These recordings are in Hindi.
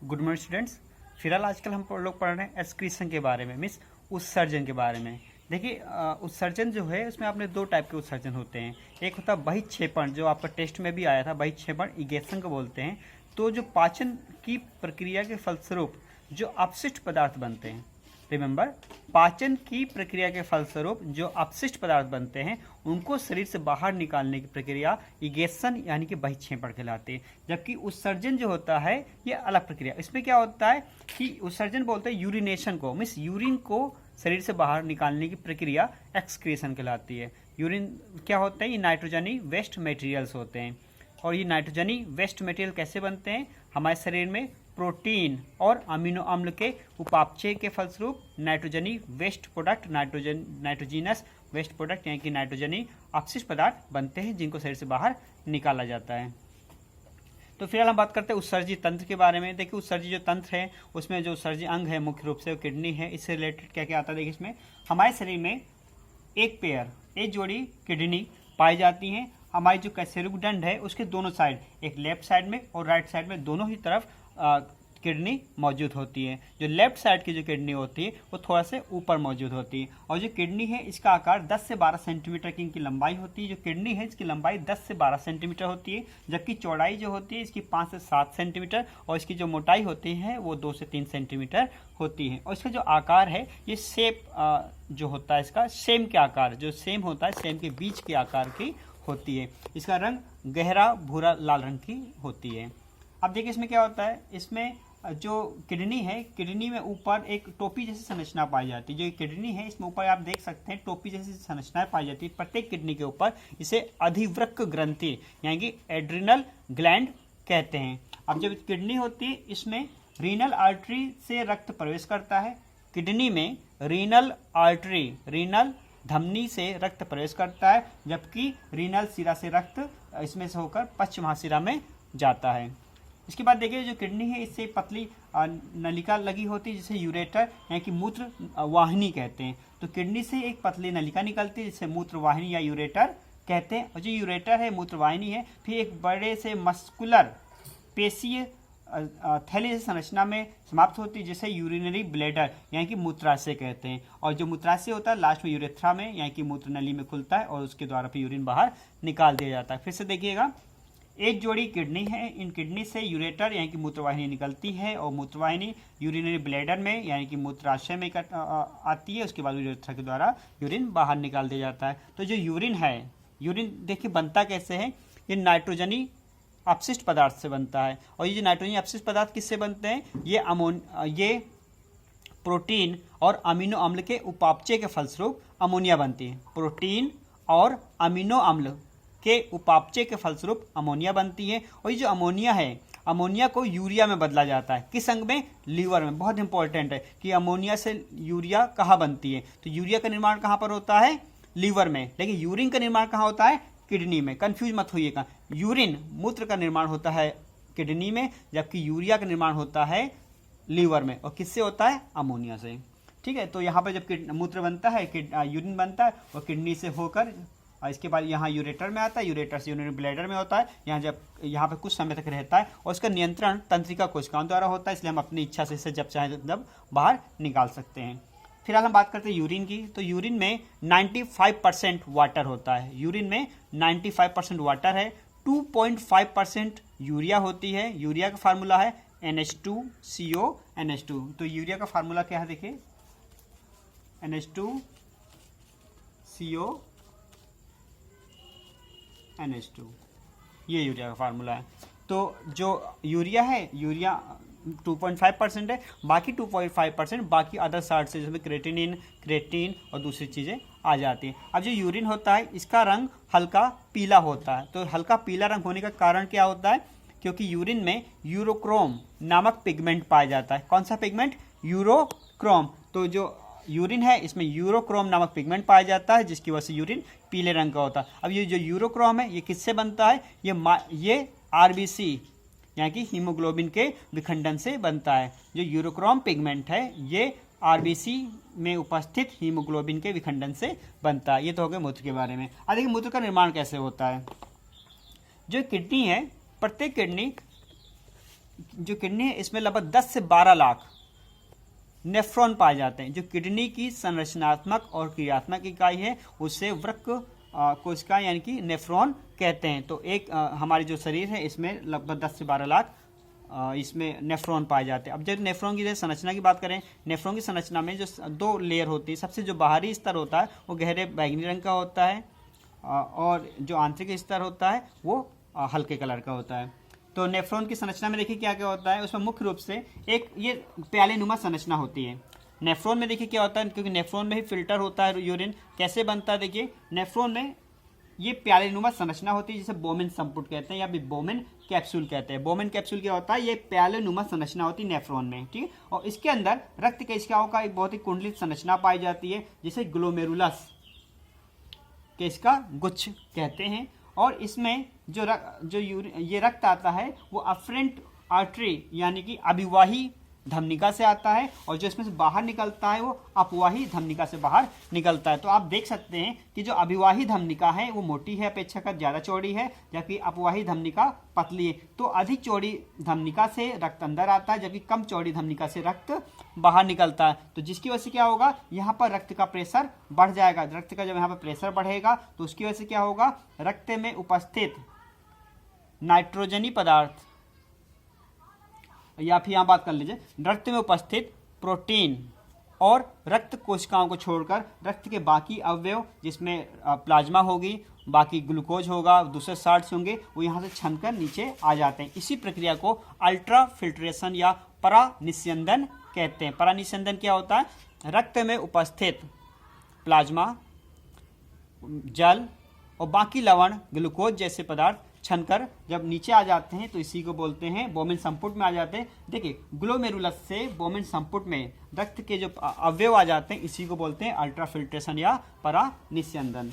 Good morning students. फिलहाल आजकल हम लोग पढ़ रहे हैं एक्सक्रीशन के बारे में, मीन्स उत्सर्जन के बारे में। देखिए उत्सर्जन जो है उसमें आपने दो टाइप के उत्सर्जन होते हैं। एक होता है बहिक्षेपण, जो आपका टेस्ट में भी आया था, बहिक्षेपण इगेशन को बोलते हैं। तो जो पाचन की प्रक्रिया के फलस्वरूप जो अपशिष्ट पदार्थ बनते हैं, रिमेंबर, पाचन की प्रक्रिया के फलस्वरूप जो अपशिष्ट पदार्थ बनते हैं उनको शरीर से बाहर निकालने की प्रक्रिया इगेशन यानी कि बहिक्षेपण कहलाती है। जबकि उत्सर्जन जो होता है ये अलग प्रक्रिया। इसमें क्या होता है कि उत्सर्जन बोलते हैं यूरिनेशन को, मीन्स यूरिन को शरीर से बाहर निकालने की प्रक्रिया एक्सक्रीशन कहलाती है। यूरिन क्या होता है, ये नाइट्रोजनी वेस्ट मटेरियल्स होते हैं। और ये नाइट्रोजनी वेस्ट मटेरियल कैसे बनते हैं, हमारे शरीर में प्रोटीन और अमीनो अम्ल के उपापचय के फलस्वरूप नाइट्रोजनी waste product, nitrogenous waste product यानी कि नाइट्रोजनी अपशिष्ट पदार्थ बनते हैं जिनको शरीर से बाहर निकाला जाता है। तो फिलहाल हम बात करते हैं उत्सर्जी तंत्र के बारे में। देखिए उत्सर्जी जो तंत्र है उसमें जो उत्सर्जी अंग है मुख्य रूप से वो किडनी है। इससे रिलेटेड क्या क्या आता है, देखिए इसमें हमारे शरीर में एक जोड़ी किडनी पाई जाती हैं। हमारी जो कैसेरुगडंड है उसके दोनों साइड, एक लेफ्ट साइड में और राइट साइड में, दोनों ही तरफ किडनी मौजूद होती है। जो लेफ्ट साइड की जो किडनी होती है वो थोड़ा से ऊपर मौजूद होती है। और जो किडनी है इसका आकार 10 से 12 सेंटीमीटर की इनकी लंबाई होती है। जो किडनी है इसकी लंबाई 10 से 12 सेंटीमीटर होती है, जबकि चौड़ाई जो होती है इसकी 5 से 7 सेंटीमीटर और इसकी जो मोटाई होती है वो 2 से 3 सेंटीमीटर होती है। और इसका जो आकार है ये शेप जो होता है इसका सेम के आकार, जो सेम होता है सेम के बीच के आकार की होती है। इसका रंग गहरा भूरा लाल रंग की होती है। अब देखिए इसमें क्या होता है, इसमें जो किडनी है, किडनी में ऊपर एक टोपी जैसी संरचना पाई जाती है। जो किडनी है इसमें ऊपर आप देख सकते हैं टोपी जैसी संरचनाएं पाई जाती है प्रत्येक किडनी के ऊपर। इसे अधिवृक्क ग्रंथि यानी कि एड्रिनल ग्लैंड कहते हैं। अब जब किडनी होती है इसमें रीनल आर्टरी से रक्त प्रवेश करता है। किडनी में रीनल आर्टरी, रीनल धमनी से रक्त प्रवेश करता है, जबकि रीनल शिरा से रक्त इसमें से होकर पश्च महाशिरा में जाता है। इसके बाद देखिए जो किडनी है इससे पतली नलिका लगी होती है जिसे यूरेटर यानी कि मूत्र वाहिनी कहते हैं। तो किडनी से एक पतली नलिका निकलती है जिसे मूत्र वाहिनी या यूरेटर कहते हैं। और जो यूरेटर है मूत्र वाहिनी है फिर एक बड़े से मस्कुलर पेशीय थैली संरचना में समाप्त होती है जिसे यूरिनरी ब्लैडर यानी कि मूत्राशय कहते हैं। और जो मूत्राशय होता है लास्ट में यूरेथ्रा में यानी कि मूत्र नली में खुलता है और उसके द्वारा फिर यूरिन बाहर निकाल दिया जाता है। फिर से देखिएगा, एक जोड़ी किडनी है, इन किडनी से यूरेटर यानी कि मूत्रवाहिनी निकलती है और मूत्रवाहिनी यूरिनरी ब्लैडर में यानी कि मूत्राशय में आती है। उसके बाद यूरेथ्रा के द्वारा यूरिन बाहर निकाल दिया जाता है। तो जो यूरिन है, यूरिन देखिए बनता कैसे है, ये नाइट्रोजनी अपशिष्ट पदार्थ से बनता है। और ये जो नाइट्रोजनी अपशिष्ट पदार्थ किससे बनते हैं, ये प्रोटीन और अमीनो अम्ल के उपापचय के फलस्वरूप अमोनिया बनती है। प्रोटीन और अमीनो अम्ल के उपापचय के फलस्वरूप अमोनिया बनती है। और ये जो अमोनिया है, अमोनिया को यूरिया में बदला जाता है। किस अंग में, लीवर में। बहुत इंपॉर्टेंट है कि अमोनिया से यूरिया कहाँ बनती है, तो यूरिया का निर्माण कहाँ पर होता है, लीवर में। लेकिन यूरिन का निर्माण कहाँ होता है, किडनी में। कंफ्यूज मत होइएगा, यूरिन मूत्र का निर्माण होता है किडनी में, जबकि यूरिया का निर्माण होता है लीवर में। और किससे होता है, अमोनिया से। ठीक है, तो यहाँ पर जब मूत्र बनता है, यूरिन बनता है और किडनी से होकर इसके बाद यहाँ यूरेटर में आता है, यूरेटर से यूरिनरी ब्लैडर में होता है। यहाँ पे कुछ समय तक रहता है और इसका नियंत्रण तंत्रिका कोशिकाओं द्वारा होता है, इसलिए हम अपनी इच्छा से इसे जब चाहे तब बाहर निकाल सकते हैं। फिलहाल हम बात करते हैं यूरिन की। तो यूरिन में 95% वाटर होता है। यूरिन में 95% वाटर है। 2.5% यूरिया होती है। यूरिया का फार्मूला है NH2CO NH2। तो यूरिया का फार्मूला क्या है, देखिए NH2CO NH2, ये यूरिया का फार्मूला है। तो जो यूरिया है, यूरिया 2.5% है, बाकी 2.5% बाकी अदर साल्ट से जिसमें क्रेटीन और दूसरी चीज़ें आ जाती हैं। अब जो यूरिन होता है इसका रंग हल्का पीला होता है। तो हल्का पीला रंग होने का कारण क्या होता है, क्योंकि यूरिन में यूरोक्रोम नामक पिगमेंट पाया जाता है। कौन सा पिगमेंट, यूरोक्रोम। तो जो यूरिन है इसमें यूरोक्रोम नामक पिगमेंट पाया जाता है जिसकी वजह से यूरिन पीले रंग का होता है। अब ये जो यूरोक्रोम है ये किससे बनता है, ये आरबीसी यानी कि हीमोग्लोबिन के विखंडन से बनता है। जो यूरोक्रोम पिगमेंट है ये आरबीसी में उपस्थित हीमोग्लोबिन के विखंडन से बनता है। ये तो हो गया मूत्र के बारे में। अब देखिए मूत्र का निर्माण कैसे होता है। जो किडनी है, प्रत्येक किडनी जो किडनी है इसमें लगभग 10 से 12 लाख नेफ्रॉन पाए जाते हैं। जो किडनी की संरचनात्मक और क्रियात्मक इकाई है उसे वृक्क कोशिका यानी कि नेफ्रॉन कहते हैं। तो एक हमारी जो शरीर है इसमें लगभग 10 से 12 लाख इसमें नेफ्रॉन पाए जाते हैं। अब जब नेफ्रॉन की संरचना की बात करें, नेफ्रॉन की संरचना में जो 2 लेयर होती है, सबसे जो बाहरी स्तर होता है वो गहरे बैंगनी रंग का होता है और जो आंतरिक स्तर होता है वो हल्के कलर का होता है। तो नेफ्रॉन की संरचना में देखिए क्या क्या होता है, उसमें मुख्य रूप से एक ये प्याले नुमा संरचना होती है। नेफ्रॉन में देखिए क्या होता है, क्योंकि नेफ्रॉन में ही फिल्टर होता है यूरिन, कैसे बनता है देखिए, नेफ्रॉन में ये प्यालेनुमा संरचना होती है जिसे बोमेन संपुट कहते हैं या फिर बोमेन कैप्सूल कहते हैं। बोमेन कैप्सूल क्या होता है, ये प्यालेनुमा संरचना होती है नेफ्रॉन में, ठीक है। और इसके अंदर रक्त केशिकाओं का एक बहुत ही कुंडलित संरचना पाई जाती है जिसे ग्लोमेरुलस केशिका गुच्छ कहते हैं। और इसमें ये रक्त आता है वो अफरेंट आर्टरी यानी कि अभिवाही धमनिका से आता है और जो इसमें से बाहर निकलता है वो अपवाही धमनिका से बाहर निकलता है। तो आप देख सकते हैं कि जो अभिवाही धमनिका है वो मोटी है, अपेक्षाकृत ज़्यादा चौड़ी है, जबकि अपवाही धमनिका पतली है। तो अधिक चौड़ी धमनिका से रक्त अंदर आता है जबकि कम चौड़ी धमनिका से रक्त बाहर निकलता है। तो जिसकी वजह से क्या होगा, यहाँ पर रक्त का प्रेशर बढ़ जाएगा। रक्त का जब यहाँ पर प्रेशर बढ़ेगा तो उसकी वजह से क्या होगा, रक्त में उपस्थित नाइट्रोजनी पदार्थ या फिर यहाँ बात कर लीजिए, रक्त में उपस्थित प्रोटीन और रक्त कोशिकाओं को छोड़कर रक्त के बाकी अवयव जिसमें प्लाज्मा होगी, बाकी ग्लूकोज होगा, दूसरे साल्ट्स होंगे, वो यहाँ से छनकर नीचे आ जाते हैं। इसी प्रक्रिया को अल्ट्रा फिल्ट्रेशन या परानिस्यंदन कहते हैं। परानिस्यंदन क्या होता है, रक्त में उपस्थित प्लाज्मा, जल और बाकी लवण, ग्लूकोज जैसे पदार्थ छनकर जब नीचे आ जाते हैं तो इसी को बोलते हैं बोमेन संपुट में आ जाते हैं। देखिए ग्लोमेरुलस से बोमेन संपुट में रक्त के जो अवयव आ जाते हैं इसी को बोलते हैं अल्ट्रा फिल्ट्रेशन या परानिस्यंदन,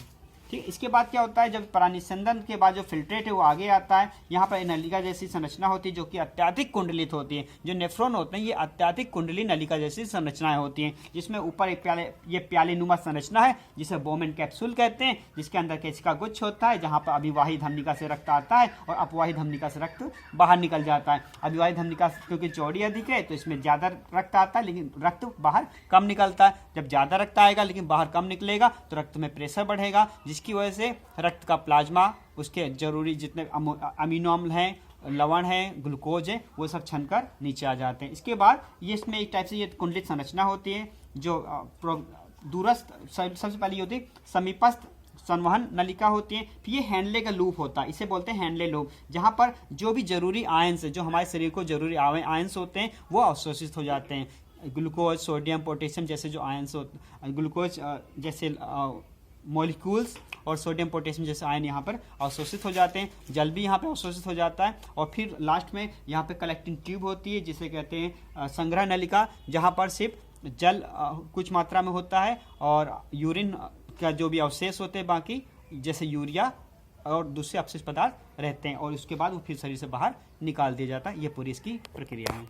ठीक। इसके बाद क्या होता है, जब परानिस्यंदन के बाद जो फिल्ट्रेट है वो आगे आता है, यहाँ पर नलिका जैसी संरचना होती है जो कि अत्यधिक कुंडलित होती है। जो नेफ्रॉन होते हैं ये अत्यधिक कुंडली नलिका जैसी संरचनाएं होती हैं, जिसमें ऊपर एक प्यालेनुमा संरचना है जिसे बोमेन कैप्सूल कहते हैं, जिसके अंदर केशिका गुच्छ होता है जहाँ पर अभिवाही धमनिका से रक्त आता है और अपवाही धमनिका से रक्त बाहर निकल जाता है। अभिवाही धमनिका क्योंकि चौड़ी अधिक है तो इसमें ज़्यादा रक्त आता है लेकिन रक्त बाहर कम निकलता है। जब ज़्यादा रक्त आएगा लेकिन बाहर कम निकलेगा तो रक्त में प्रेशर बढ़ेगा, जिसकी वजह से रक्त का प्लाज्मा, उसके जरूरी जितने अमीनो अम्ल हैं, लवण है, ग्लूकोज है, वो सब छनकर नीचे आ जाते हैं। इसके बाद ये इसमें एक टाइप से ये कुंडलित संरचना होती है जो दूरस्थ सबसे पहले होती है समीपस्थ संवहन नलिका होती है। फिर ये हैंडले का लूप होता है, इसे बोलते हैं हैंडले लूप, जहाँ पर जो भी जरूरी आयंस जो हमारे शरीर को जरूरी आयंस होते हैं वो अवशोषित हो जाते हैं। ग्लूकोज, सोडियम, पोटेशियम जैसे जो आयंस होते, ग्लूकोज जैसे मॉलिक्यूल्स और सोडियम पोटेशियम जैसे आयन यहाँ पर अवशोषित हो जाते हैं। जल भी यहाँ पे अवशोषित हो जाता है और फिर लास्ट में यहाँ पे कलेक्टिंग ट्यूब होती है जिसे कहते हैं संग्रह नलिका, जहाँ पर सिर्फ जल कुछ मात्रा में होता है और यूरिन का जो भी अवशेष होते हैं बाकी जैसे यूरिया और दूसरे अपशिष्ट पदार्थ रहते हैं और उसके बाद वो फिर शरीर से बाहर निकाल दिया जाता है। ये पूरी इसकी प्रक्रिया है।